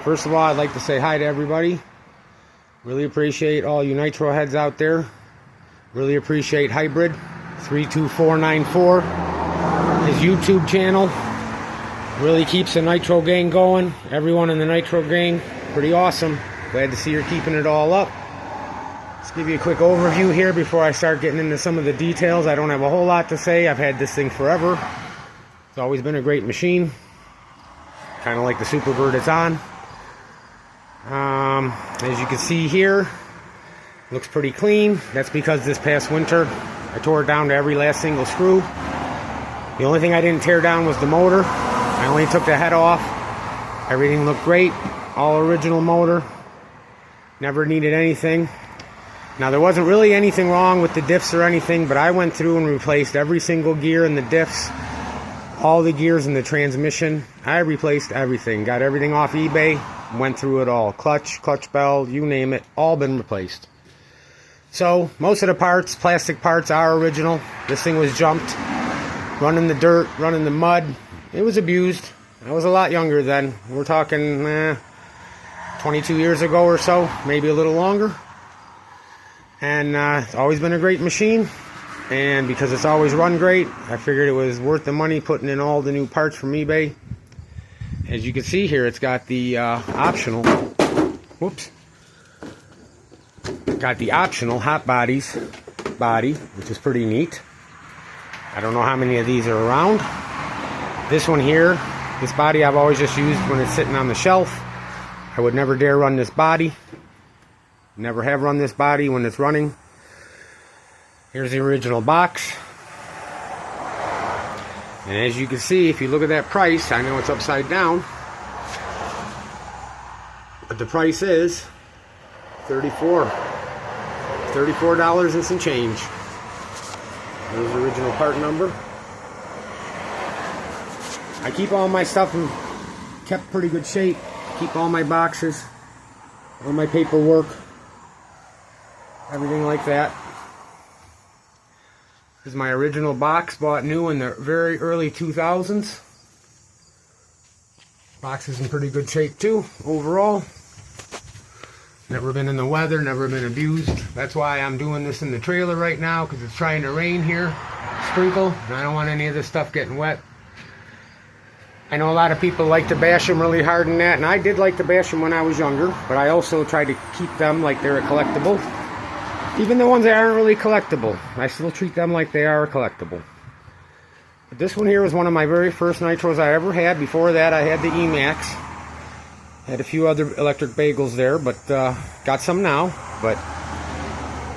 First of all, I'd like to say hi to everybody. Really appreciate all you nitro heads out there. Really appreciate Hybrid 32494. His YouTube channel really keeps the nitro gang going. Everyone in the nitro gang, pretty awesome. Glad to see you're keeping it all up. Let's give you a quick overview here before I start getting into some of the details. I don't have a whole lot to say. I've had this thing forever. It's always been a great machine. Kind of like the Superbird it's on. As you can see here, looks pretty clean. That's because this past winter I tore it down to every last single screw. The only thing I didn't tear down was the motor. I only took the head off. Everything looked great. All original motor. Never needed anything. Now there wasn't really anything wrong with the diffs or anything, but I went through and replaced every single gear in the diffs, all the gears in the transmission. I replaced everything. Got everything off eBay. Went through it all. Clutch bell, you name it, all been replaced. So most of the parts, plastic parts, are original. This thing was jumped, running the dirt, running the mud. It was abused. I was a lot younger then. We're talking 22 years ago or so, maybe a little longer. And it's always been a great machine. And because it's always run great, I figured it was worth the money putting in all the new parts from eBay. As you can see here, it's got the optional, got the optional hot bodies body, which is pretty neat. I don't know how many of these are around. This one here, this body I've always just used when it's sitting on the shelf. I would never dare run this body. Never have run this body when it's running. Here's the original box. And as you can see, if you look at that price, I know it's upside down, but the price is $34 and some change. There's the original part number. I keep all my stuff in kept pretty good shape. Keep all my boxes, all my paperwork, everything like that. This is my original box, bought new in the very early 2000s. Box is in pretty good shape too, overall. Never been in the weather, never been abused. That's why I'm doing this in the trailer right now, because it's trying to rain here, sprinkle, and I don't want any of this stuff getting wet. I know a lot of people like to bash them really hard in that, and I did like to bash them when I was younger, but I also try to keep them like they're a collectible. Even the ones that aren't really collectible, I still treat them like they are a collectible. But this one here was one of my very first nitros I ever had. Before that I had the Emax. Had a few other electric bagels there, but got some now. But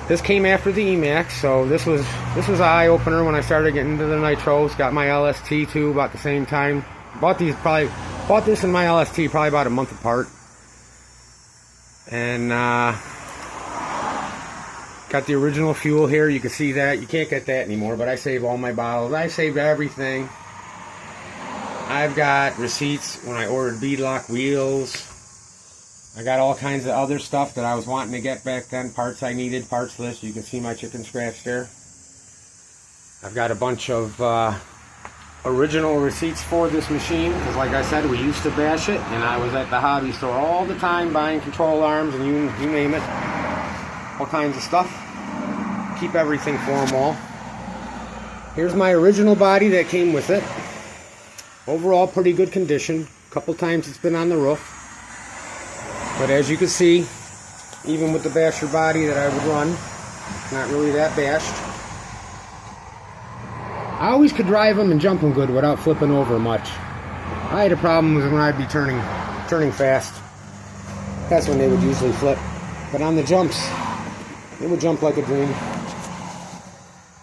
this came after the Emax, so this was an eye-opener when I started getting into the nitros. Got my LST too about the same time. Bought this and my LST probably about a month apart. And got the original fuel here. You can see that. You can't get that anymore, but I save all my bottles. I saved everything. I've got receipts when I ordered beadlock wheels. I got all kinds of other stuff that I was wanting to get back then. Parts I needed, parts list. You can see my chicken scratch there. I've got a bunch of original receipts for this machine, because like I said, we used to bash it, and I was at the hobby store all the time buying control arms and you name it. All kinds of stuff. Keep everything for them all. Here's my original body that came with it. Overall, pretty good condition. A couple times it's been on the roof. But as you can see, even with the basher body that I would run, it's not really that bashed. I always could drive them and jump them good without flipping over much. I had a problem with when I'd be turning fast. That's when they would usually flip. But on the jumps, it would jump like a dream.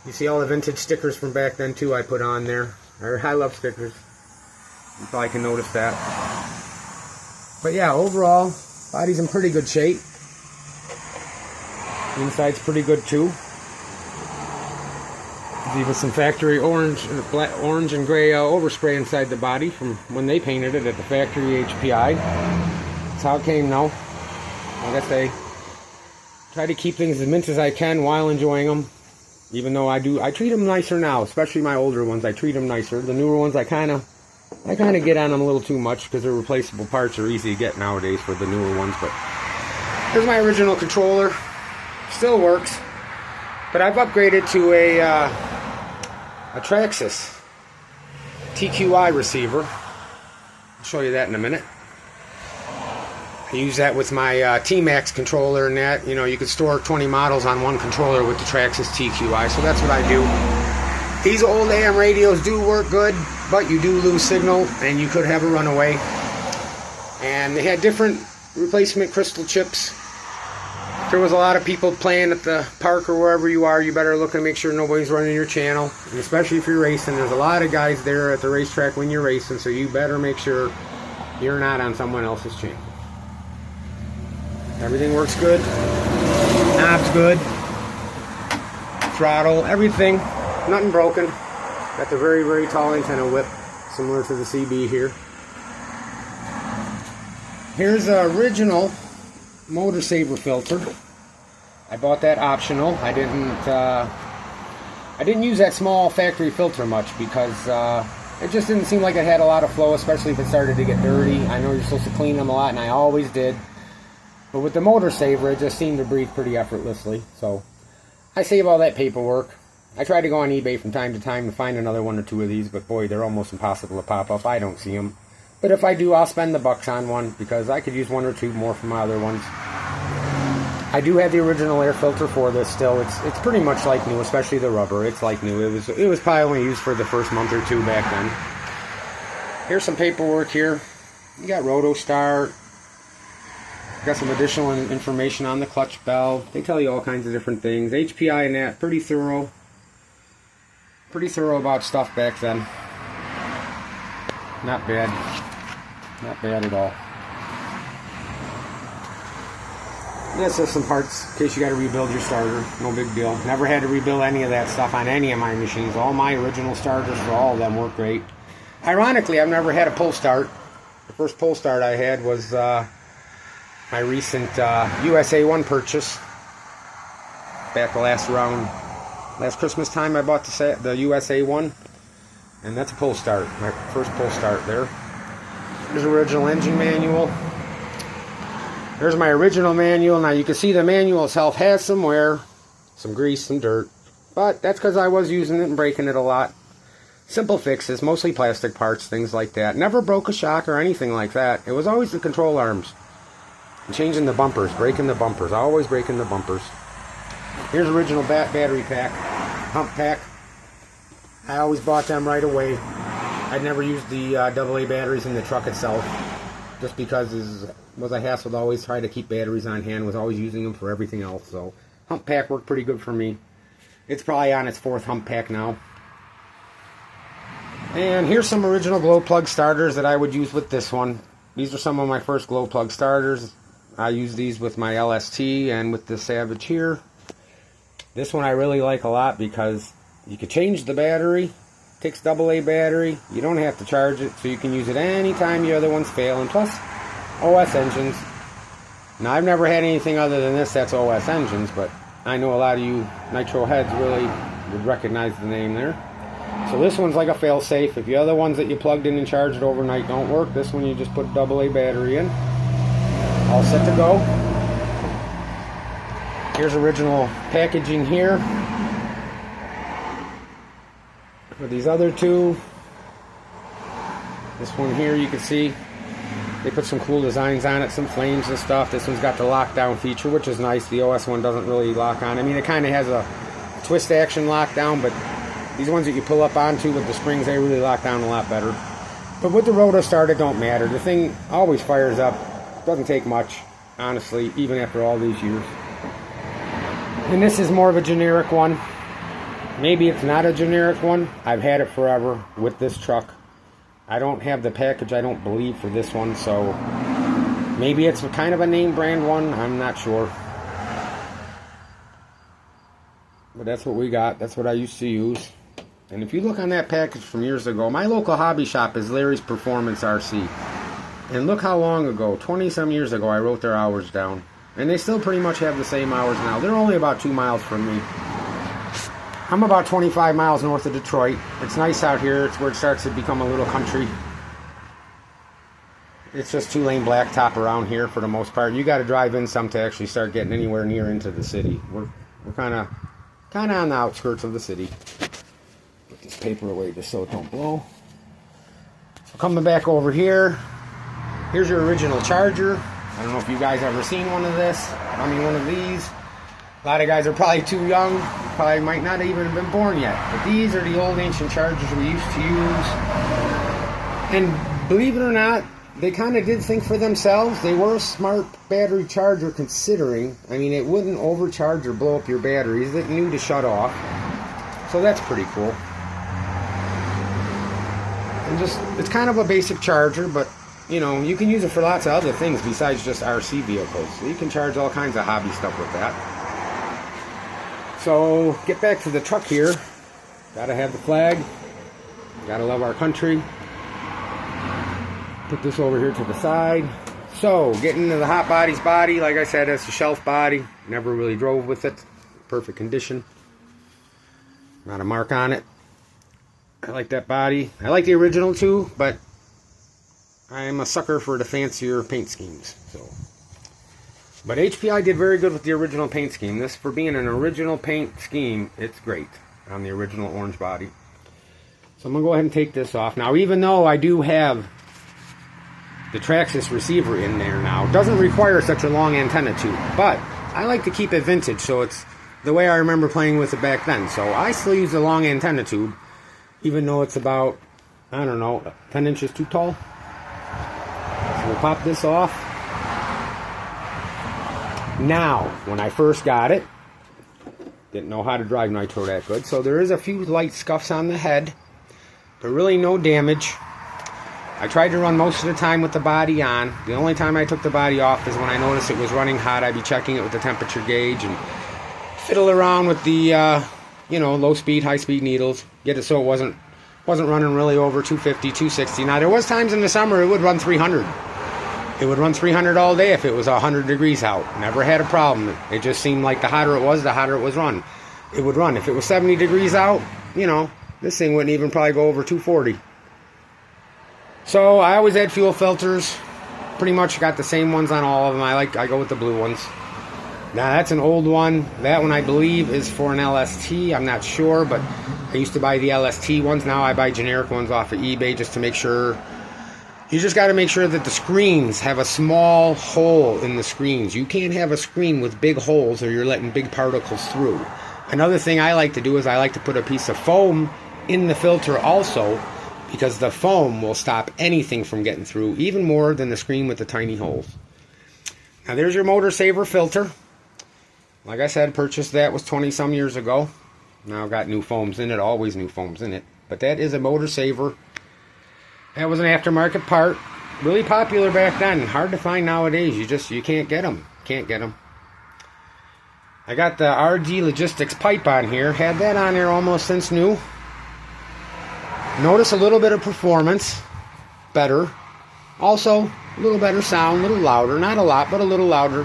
You see all the vintage stickers from back then too I put on there. I love stickers. You probably can notice that. But yeah, overall, body's in pretty good shape. Inside's pretty good too. There's even some factory orange and gray overspray inside the body from when they painted it at the factory HPI. That's how it came now. Like I say, try to keep things as mint as I can while enjoying them. Even though I treat them nicer now, especially my older ones. I treat them nicer. The newer ones I kind of I kind of get on them a little too much because their replaceable parts are easy to get nowadays for the newer ones. But here's my original controller. Still works, but I've upgraded to a Traxxas TQI receiver. I'll show you that in a minute. I use that with my T-Max controller, and that, you know, you could store 20 models on one controller with the Traxxas TQI, so that's what I do. These old AM radios do work good, but you do lose signal, and you could have a runaway. And they had different replacement crystal chips. If there was a lot of people playing at the park or wherever you are, you better look and make sure nobody's running your channel. And especially if you're racing, there's a lot of guys there at the racetrack when you're racing, so you better make sure you're not on someone else's channel. Everything works good. Knob's good. Throttle, everything. Nothing broken. Got the very, very tall antenna whip, similar to the CB here. Here's the original motor saver filter. I bought that optional. I didn't use that small factory filter much because it just didn't seem like it had a lot of flow, especially if it started to get dirty. I know you're supposed to clean them a lot, and I always did. But with the motor saver, it just seemed to breathe pretty effortlessly. So I save all that paperwork. I try to go on eBay from time to time to find another one or two of these, but boy, they're almost impossible to pop up. I don't see them. But if I do, I'll spend the bucks on one because I could use one or two more from my other ones. I do have the original air filter for this still. It's pretty much like new, especially the rubber. It's like new. It was probably only used for the first month or two back then. Here's some paperwork here. You got roto start. Got some additional information on the clutch valve. They tell you all kinds of different things. HPI and that, pretty thorough. Pretty thorough about stuff back then. Not bad. Not bad at all. This is some parts in case you got to rebuild your starter. No big deal. Never had to rebuild any of that stuff on any of my machines. All my original starters for all of them work great. Ironically, I've never had a pull start. The first pull start I had was my recent USA 1 purchase. Back last Christmas time I bought the USA 1. And that's a pull start. My first pull start there. There's the original engine manual. There's my original manual. Now you can see the manual itself has some wear, some grease, some dirt. But that's because I was using it and breaking it a lot. Simple fixes, mostly plastic parts, things like that. Never broke a shock or anything like that. It was always the control arms. Changing the bumpers, breaking the bumpers, always breaking the bumpers. Here's original battery pack, hump pack. I always bought them right away. I'd never used the AA batteries in the truck itself, just because it was a hassle to always try to keep batteries on hand. Was always using them for everything else. So hump pack worked pretty good for me. It's probably on its 4th hump pack now. And here's some original glow plug starters that I would use with this one. These are some of my first glow plug starters. I use these with my LST and with the Savage here. This one I really like a lot because you can change the battery. It takes AA battery. You don't have to charge it, so you can use it anytime your other ones fail. And plus, OS engines. Now, I've never had anything other than this that's OS engines, but I know a lot of you nitro heads really would recognize the name there. So this one's like a fail-safe. If the other ones that you plugged in and charged overnight don't work, this one you just put AA battery in. All set to go. Here's original packaging here for these other two. This one here you can see they put some cool designs on it, some flames and stuff. This one's got the lockdown feature, which is nice. The OS one doesn't really lock on. I mean, it kind of has a twist action lockdown, but these ones that you pull up onto with the springs, they really lock down a lot better. But with the roto start, it don't matter. The thing always fires up. Doesn't take much, honestly, even after all these years. And this is more of a generic one. Maybe it's not a generic one. I've had it forever with this truck. I don't have the package, I don't believe, for this one, so maybe it's kind of a name brand one. I'm not sure. But that's what we got. That's what I used to use. And if you look on that package from years ago, my local hobby shop is Larry's Performance RC. And look how long ago, 20-some years ago, I wrote their hours down. And they still pretty much have the same hours now. They're only about 2 miles from me. I'm about 25 miles north of Detroit. It's nice out here. It's where it starts to become a little country. it's just 2-lane blacktop around here for the most part. You got to drive in some to actually start getting anywhere near into the city. We're kind of on the outskirts of the city. Put this paper away just so it don't blow. So coming back over here, here's your original charger. I don't know if you guys ever seen one of this. I mean, one of these. A lot of guys are probably too young, probably might not even have been born yet. But these are the old ancient chargers we used to use. And believe it or not, they kind of did think for themselves. They were a smart battery charger considering. I mean, it wouldn't overcharge or blow up your batteries. It knew to shut off. So that's pretty cool. And just, it's kind of a basic charger, but you know, you can use it for lots of other things besides just RC vehicles. So you can charge all kinds of hobby stuff with that. So, get back to the truck here. Gotta have the flag. Gotta love our country. Put this over here to the side. So, getting into the hot body's body. Like I said, it's a shelf body. Never really drove with it. Perfect condition. Not a mark on it. I like that body. I like the original too, but I'm a sucker for the fancier paint schemes. So, but HPI did very good with the original paint scheme. This, for being an original paint scheme, it's great on the original orange body. So I'm going to go ahead and take this off. Now, even though I do have the Traxxas receiver in there now, it doesn't require such a long antenna tube. But I like to keep it vintage, so it's the way I remember playing with it back then. So I still use the long antenna tube, even though it's about, I don't know, 10 inches too tall. So we'll pop this off. Now, when I first got it, didn't know how to drive nitro that good, so there is a few light scuffs on the head, but really no damage. I tried to run most of the time with the body on. The only time I took the body off is when I noticed it was running hot. I'd be checking it with the temperature gauge and fiddle around with the you know, low speed, high speed needles, get it so it wasn't running really over 250, 260. Now there was times in the summer it would run 300. It would run 300 all day if it was 100 degrees out. Never had a problem. It just seemed like the hotter it was, the hotter it was run. It would run. If it was 70 degrees out, you know, this thing wouldn't even probably go over 240. So I always add fuel filters. Pretty much got the same ones on all of them. I go with the blue ones. Now that's an old one. That one I believe is for an LST. I'm not sure, but I used to buy the LST ones. Now I buy generic ones off of eBay just to make sure. You just got to make sure that the screens have a small hole in the screens. You can't have a screen with big holes or you're letting big particles through. Another thing I like to do is I like to put a piece of foam in the filter also, because the foam will stop anything from getting through, even more than the screen with the tiny holes. Now there's your motor saver filter. Like I said, purchased that was 20 some years ago. Now got new foams in it, always new foams in it. But that is a motor saver. That was an aftermarket part. Really popular back then. Hard to find nowadays. You can't get them. Can't get them. I got the RG Logistics pipe on here. Had that on there almost since new. Notice a little bit of performance. Better. Also, a little better sound. A little louder. Not a lot, but a little louder.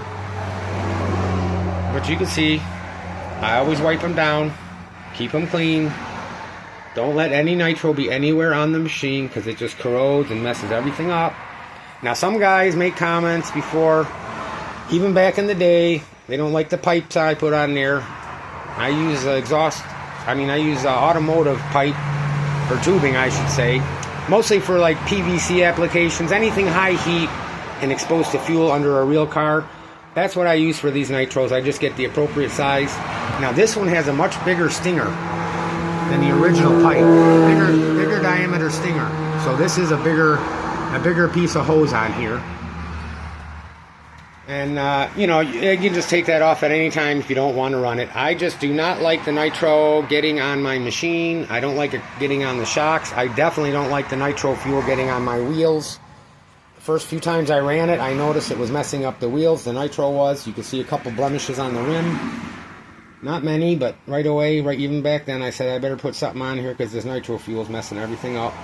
But you can see, I always wipe them down. Keep them clean. Don't let any nitro be anywhere on the machine because it just corrodes and messes everything up. Now some guys make comments before, even back in the day, they don't like the pipes I put on there. I use automotive pipe, or tubing I should say, mostly for like PVC applications, anything high heat and exposed to fuel under a real car. That's what I use for these nitros. I just get the appropriate size. Now this one has a much bigger stinger than the original pipe. Bigger diameter stinger. So this is a bigger piece of hose on here. And you know, you can just take that off at any time if you don't want to run it. I just do not like the nitro getting on my machine. I don't like it getting on the shocks. I definitely don't like the nitro fuel getting on my wheels. The first few times I ran it, I noticed it was messing up the wheels. The nitro was. You can see a couple blemishes on the rim. Not many, but right away, even back then, I said I better put something on here because this nitro fuel is messing everything up.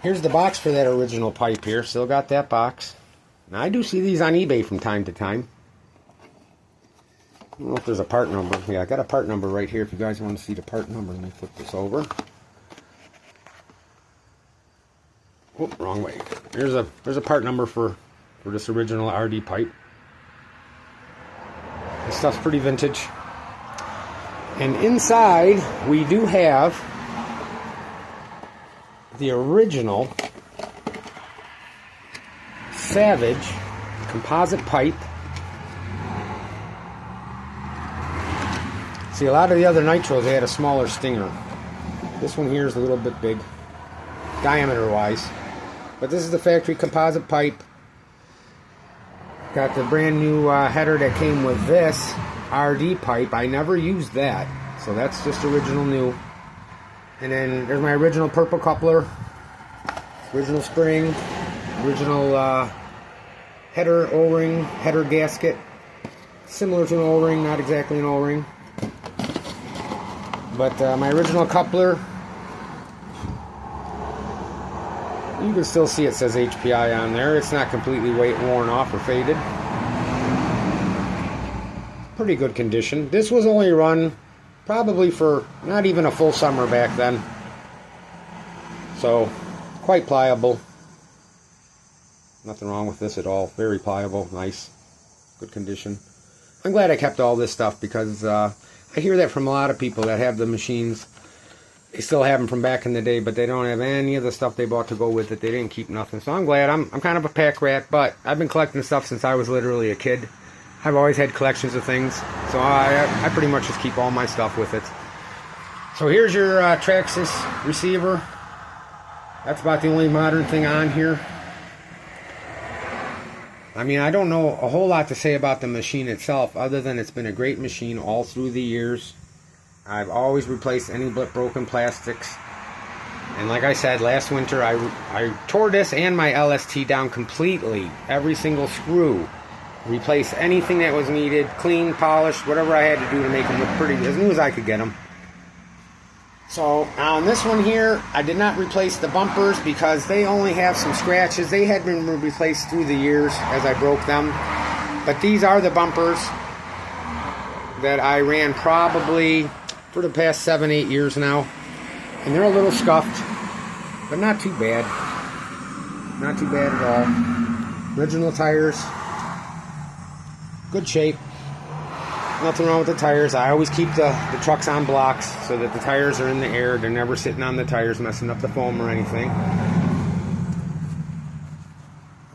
Here's the box for that original pipe here. Still got that box. Now, I do see these on eBay from time to time. I don't know if there's a part number. Yeah, I got a part number right here if you guys want to see the part number. Let me flip this over. Whoop, wrong way. There's a part number for this original RD pipe. This stuff's pretty vintage. And inside we do have the original Savage composite pipe. See, a lot of the other nitros, they had a smaller stinger. This one here is a little bit big, diameter wise. But this is the factory composite pipe. Got the brand new header that came with this RD pipe. I never used that, so that's just original new. And then there's my original purple coupler, original spring, original header O-ring, header gasket. Similar to an O-ring, not exactly an O-ring. But my original coupler, you can still see it says HPI on there. It's not completely worn off or faded. Pretty good condition. This was only run probably for not even a full summer back then. So, quite pliable. Nothing wrong with this at all. Very pliable, nice, good condition. I'm glad I kept all this stuff because I hear that from a lot of people that have the machines. They still have them from back in the day, but they don't have any of the stuff they bought to go with it. They didn't keep nothing. So I'm glad. I'm kind of a pack rat, but I've been collecting stuff since I was literally a kid. I've always had collections of things, so I pretty much just keep all my stuff with it. So here's your Traxxas receiver. That's about the only modern thing on here. I mean, I don't know a whole lot to say about the machine itself, other than it's been a great machine all through the years. I've always replaced any broken plastics. And like I said, last winter I tore this and my LST down completely. Every single screw. Replaced anything that was needed. Clean, polished, whatever I had to do to make them look pretty, as new as I could get them. So on this one here, I did not replace the bumpers because they only have some scratches. They had been replaced through the years as I broke them. But these are the bumpers that I ran probably for the past 7-8 years now. And they're a little scuffed, but not too bad. Not too bad at all. Original tires. Good shape. Nothing wrong with the tires. I always keep the trucks on blocks so that the tires are in the air. They're never sitting on the tires messing up the foam or anything.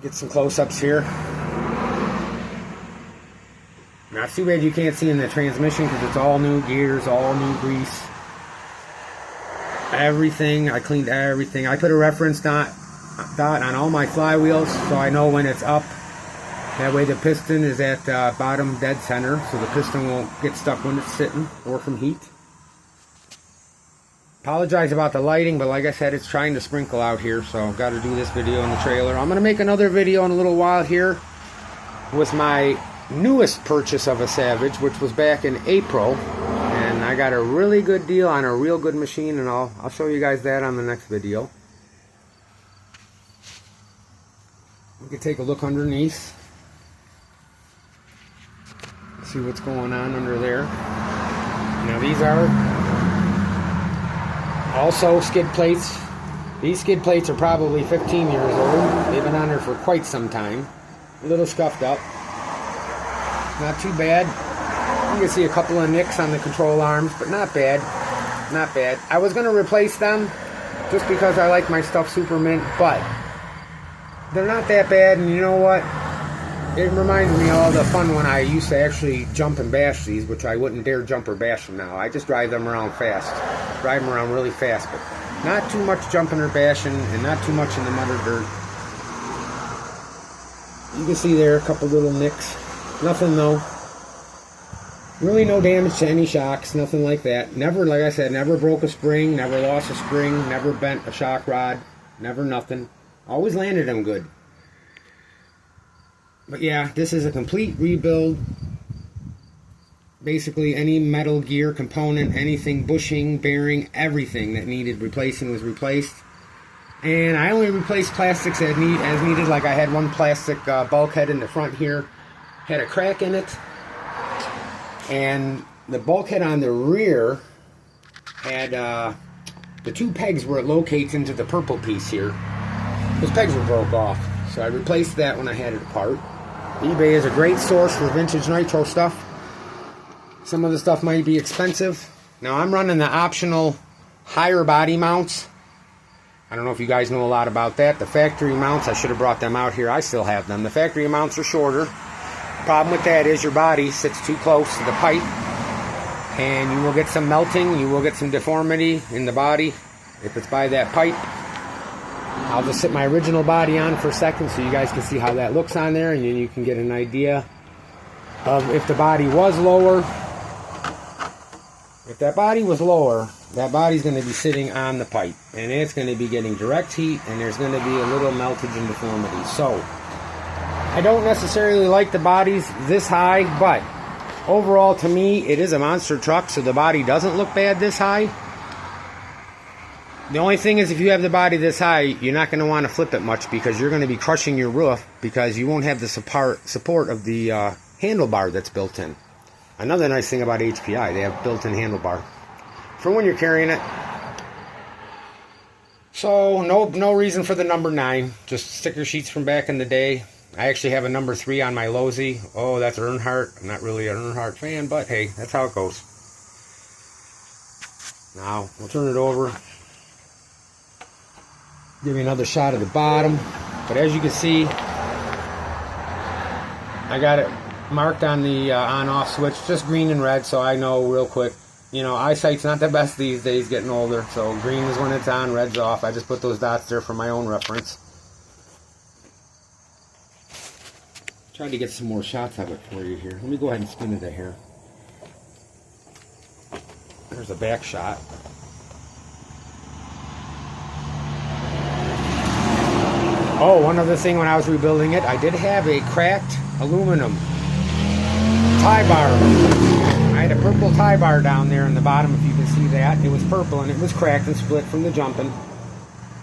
Get some close-ups here. Not too bad you can't see in the transmission because it's all new gears, all new grease. Everything. I cleaned everything. I put a reference dot on all my flywheels so I know when it's up. That way the piston is at bottom dead center, so the piston won't get stuck when it's sitting or from heat. Apologize about the lighting, but like I said, it's trying to sprinkle out here, so I've got to do this video in the trailer. I'm going to make another video in a little while here with my newest purchase of a Savage, which was back in April. And I got a really good deal on a real good machine, and I'll show you guys that on the next video. You can take a look underneath. See what's going on under there. Now these are also skid plates. These skid plates are probably 15 years old. They've been on there for quite some time. A little scuffed up. Not too bad. You can see a couple of nicks on the control arms, but not bad. Not bad. I was going to replace them just because I like my stuff super mint, but they're not that bad, and you know what? It reminds me of all the fun when I used to actually jump and bash these, which I wouldn't dare jump or bash them now. I just drive them around fast. Drive them around really fast, but not too much jumping or bashing and not too much in the mud or dirt. You can see there a couple little nicks. Nothing though. Really no damage to any shocks, nothing like that. Never, like I said, never broke a spring, never lost a spring, never bent a shock rod, never nothing. Always landed them good. But yeah, this is a complete rebuild. Basically any metal gear component, anything bushing, bearing, everything that needed replacing was replaced. And I only replaced plastics as needed. Like I had one plastic bulkhead in the front here. Had a crack in it. And the bulkhead on the rear had the two pegs where it locates into the purple piece here. those pegs were broke off. So I replaced that when I had it apart. eBay is a great source for vintage nitro stuff. Some of the stuff might be expensive. Now I'm running the optional higher body mounts. I don't know if you guys know a lot about that. The factory mounts, I should have brought them out here. I still have them. The factory mounts are shorter. The problem with that is your body sits too close to the pipe, and you will get some melting, you will get some deformity in the body if it's by that pipe. I'll just sit my original body on for a second so you guys can see how that looks on there, and then you can get an idea of if the body was lower. If that body was lower, that body's going to be sitting on the pipe, and it's going to be getting direct heat, and there's going to be a little meltage and deformity. So I don't necessarily like the bodies this high, but overall to me it is a monster truck, so the body doesn't look bad this high. The only thing is, if you have the body this high, you're not going to want to flip it much because you're going to be crushing your roof because you won't have the support of the handlebar that's built in. Another nice thing about HPI, they have built-in handlebar for when you're carrying it. So no reason for the number 9, just sticker sheets from back in the day. I actually have a number 3 on my Lozy. Oh, that's Earnhardt. I'm not really an Earnhardt fan, but hey, that's how it goes. Now we'll turn it over. Give you another shot of the bottom. But as you can see, I got it marked on the on-off switch, just green and red, so I know real quick. You know, eyesight's not the best these days, getting older, so green is when it's on, red's off. I just put those dots there for my own reference. Tried to get some more shots of it for you here. Let me go ahead and spin it here. There's a back shot. Oh, one other thing, when I was rebuilding it, I did have a cracked aluminum tie bar. I had a purple tie bar down there in the bottom, if you can see that. It was purple and it was cracked and split from the jumping.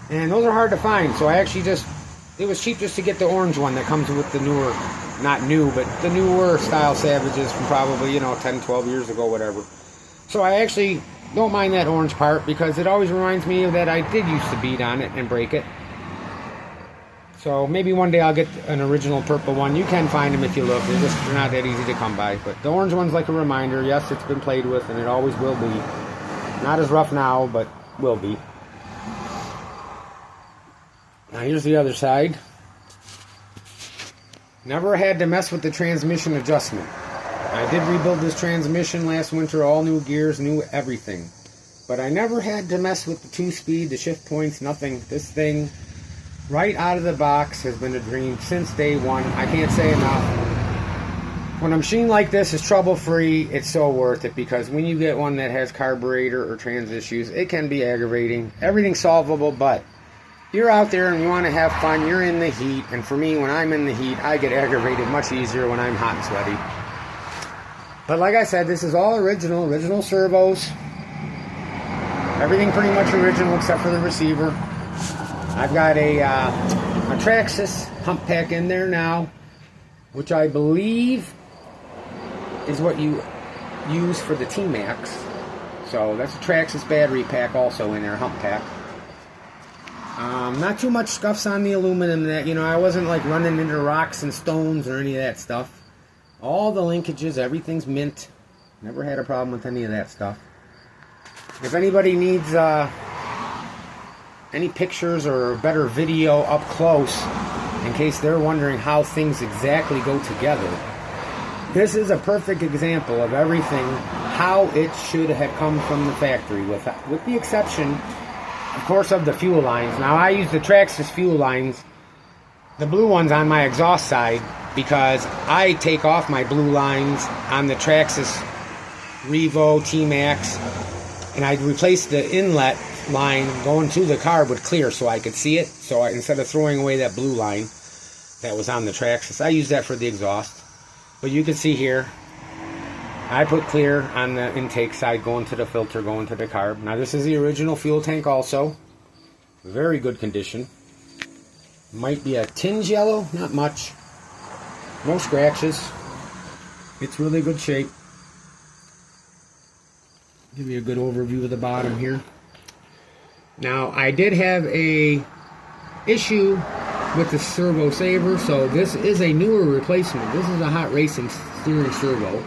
And those are hard to find, so I actually just, it was cheap just to get the orange one that comes with the newer, not new, but the newer style Savages from probably, 10, 12 years ago, whatever. So I actually don't mind that orange part because it always reminds me of that I did used to beat on it and break it. So maybe one day I'll get an original purple one. You can find them if you look. They're not that easy to come by. But the orange one's like a reminder. Yes, it's been played with, and it always will be. Not as rough now, but will be. Now here's the other side. Never had to mess with the transmission adjustment. I did rebuild this transmission last winter, all new gears, new everything. But I never had to mess with the 2-speed, the shift points, nothing. This thing, right out of the box, has been a dream since day one. I can't say enough. When a machine like this is trouble-free, it's so worth it, because when you get one that has carburetor or trans issues, it can be aggravating. Everything's solvable, but you're out there and you want to have fun, you're in the heat, and for me, when I'm in the heat, I get aggravated much easier when I'm hot and sweaty. But like I said, this is all original servos. Everything pretty much original except for the receiver. I've got a Traxxas pump pack in there now, which I believe is what you use for the T-Max. So that's a Traxxas battery pack also in there, hump pack. Not too much scuffs on the aluminum. That, I wasn't like running into rocks and stones or any of that stuff. All the linkages, everything's mint. Never had a problem with any of that stuff. If anybody needs any pictures or better video up close, in case they're wondering how things exactly go together, this is a perfect example of everything, how it should have come from the factory, with the exception, of course, of the fuel lines. Now, I use the Traxxas fuel lines, the blue ones on my exhaust side, because I take off my blue lines on the Traxxas Revo T-Max, and I replace the inlet line going to the carb with clear so I could see it. So instead of throwing away that blue line that was on the Traxxas, I use that for the exhaust. But you can see here, I put clear on the intake side going to the filter, going to the carb. Now this is the original fuel tank also. Very good condition. Might be a tinge yellow, not much. No scratches. It's really good shape. Give you a good overview of the bottom here. Now I did have a issue with the servo saver. So this is a newer replacement. This is a hot racing steering servo.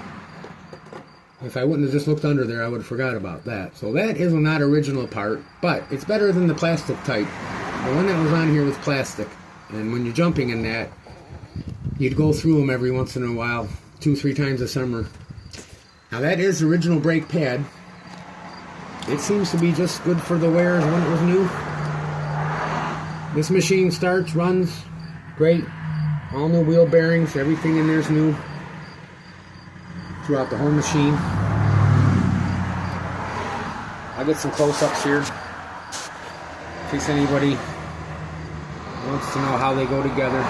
If I wouldn't have just looked under there, I would have forgot about that. So that is not original part, but it's better than the plastic type. The one that was on here was plastic, and when you're jumping in that, you'd go through them every once in a while, 2-3 times a summer. Now that is the original brake pad. It seems to be just good for the wear as when it was new. This machine starts, runs, great. All new wheel bearings, everything in there is new throughout the whole machine. I'll get some close-ups here in case anybody wants to know how they go together.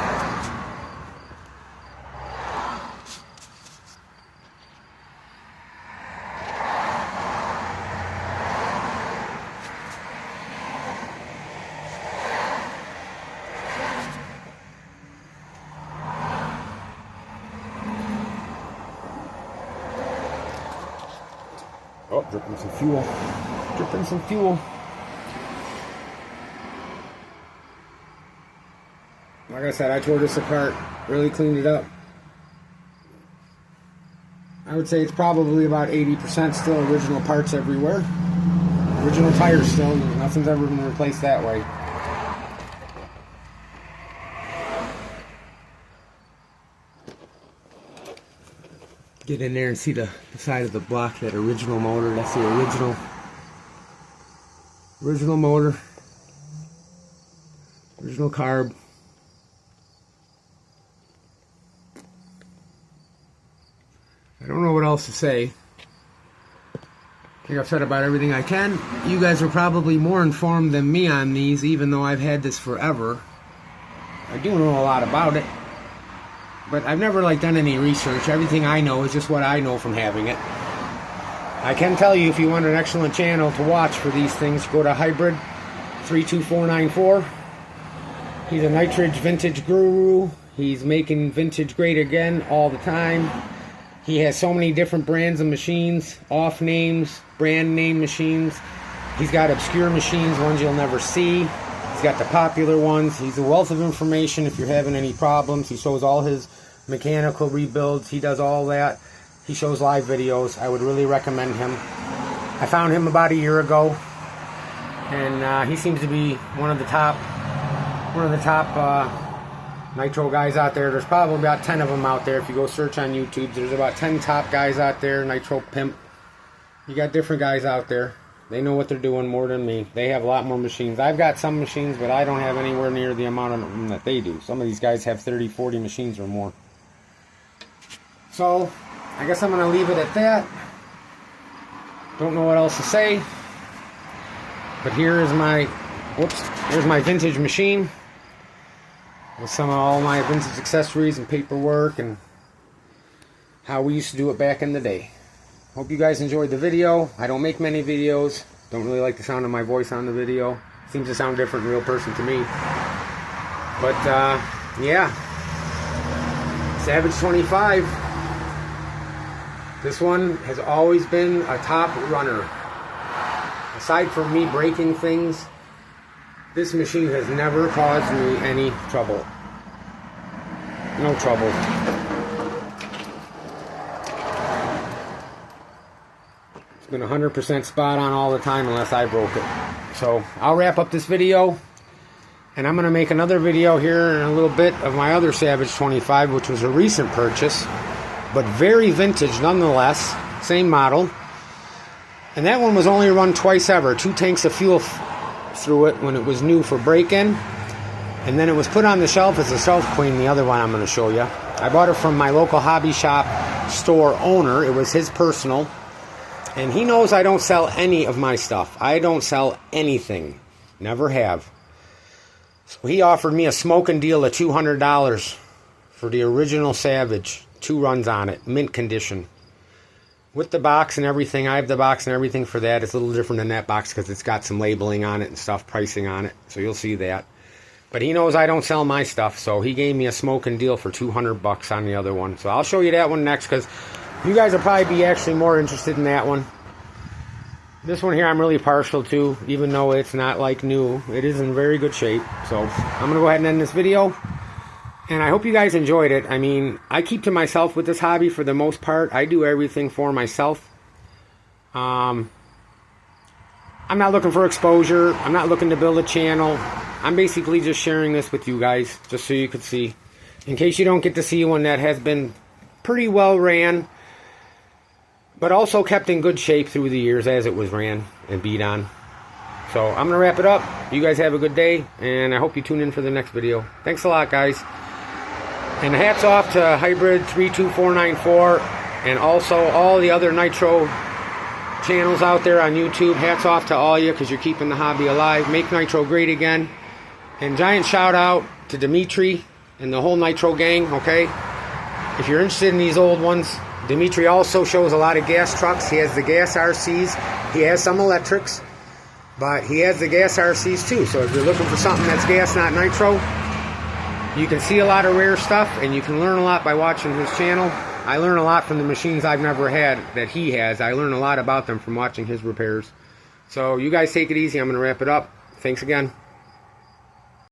Oh, dripping some fuel. Dripping some fuel. Like I said, I tore this apart, really cleaned it up. I would say it's probably about 80% still original parts everywhere. Original tires still, nothing's ever been replaced that way. Get in there and see the side of the block, that original motor. That's the original motor, original carb. I don't know what else to say. I think I've said about everything I can. You guys are probably more informed than me on these, even though I've had this forever. I do know a lot about it, but I've never done any research. Everything I know is just what I know from having it. I can tell you, if you want an excellent channel to watch for these things, go to Hybrid 32494. He's a nitrage vintage guru. He's making vintage great again all the time. He has so many different brands of machines, off names, brand name machines. He's got obscure machines, ones you'll never see. He's got the popular ones. He's a wealth of information if you're having any problems. He shows all his mechanical rebuilds. He does all that. He shows live videos. I would really recommend him. I found him about a year ago, and he seems to be one of the top nitro guys out there. There's probably about 10 of them out there. If you go search on YouTube, there's about 10 top guys out there, nitro pimp. You got different guys out there. They know what they're doing more than me. They have a lot more machines. I've got some machines, but I don't have anywhere near the amount of them that they do. Some of these guys have 30, 40 machines or more. So, I guess I'm going to leave it at that. Don't know what else to say. But here is here's my vintage machine with some of all my vintage accessories and paperwork and how we used to do it back in the day. Hope you guys enjoyed the video. I don't make many videos. Don't really like the sound of my voice on the video. Seems to sound different in real person to me. But, yeah. Savage 25. This one has always been a top runner. Aside from me breaking things, this machine has never caused me any trouble. No trouble. It's been 100% spot on all the time unless I broke it. So I'll wrap up this video, and I'm going to make another video here in a little bit of my other Savage 25, which was a recent purchase, but very vintage nonetheless. Same model. And that one was only run twice ever. 2 tanks of fuel through it when it was new for break-in. And then it was put on the shelf as a self-clean, the other one I'm going to show you. I bought it from my local hobby shop store owner. It was his personal. And he knows I don't sell any of my stuff. I don't sell anything. Never have. So he offered me a smoking deal of $200 for the original Savage. 2 runs on it. Mint condition. With the box and everything. I have the box and everything for that. It's a little different than that box because it's got some labeling on it and stuff, pricing on it. So you'll see that. But he knows I don't sell my stuff. So he gave me a smoking deal for $200 on the other one. So I'll show you that one next because you guys will probably be actually more interested in that one. This one here I'm really partial to, even though it's not like new. It is in very good shape. So I'm going to go ahead and end this video. And I hope you guys enjoyed it. I mean, I keep to myself with this hobby for the most part. I do everything for myself. I'm not looking for exposure. I'm not looking to build a channel. I'm basically just sharing this with you guys, just so you could see. In case you don't get to see one that has been pretty well ran, but also kept in good shape through the years as it was ran and beat on. So I'm going to wrap it up. You guys have a good day, and I hope you tune in for the next video. Thanks a lot, guys. And hats off to Hybrid 32494 and also all the other nitro channels out there on YouTube. Hats off to all you, because you're keeping the hobby alive. Make nitro great again. And giant shout out to Dimitri and the whole nitro gang, okay? If you're interested in these old ones, Dimitri also shows a lot of gas trucks. He has the gas RCs. He has some electrics, but he has the gas RCs too. So if you're looking for something that's gas, not nitro, you can see a lot of rare stuff, and you can learn a lot by watching his channel. I learn a lot from the machines I've never had that he has. I learn a lot about them from watching his repairs. So you guys take it easy. I'm going to wrap it up. Thanks again.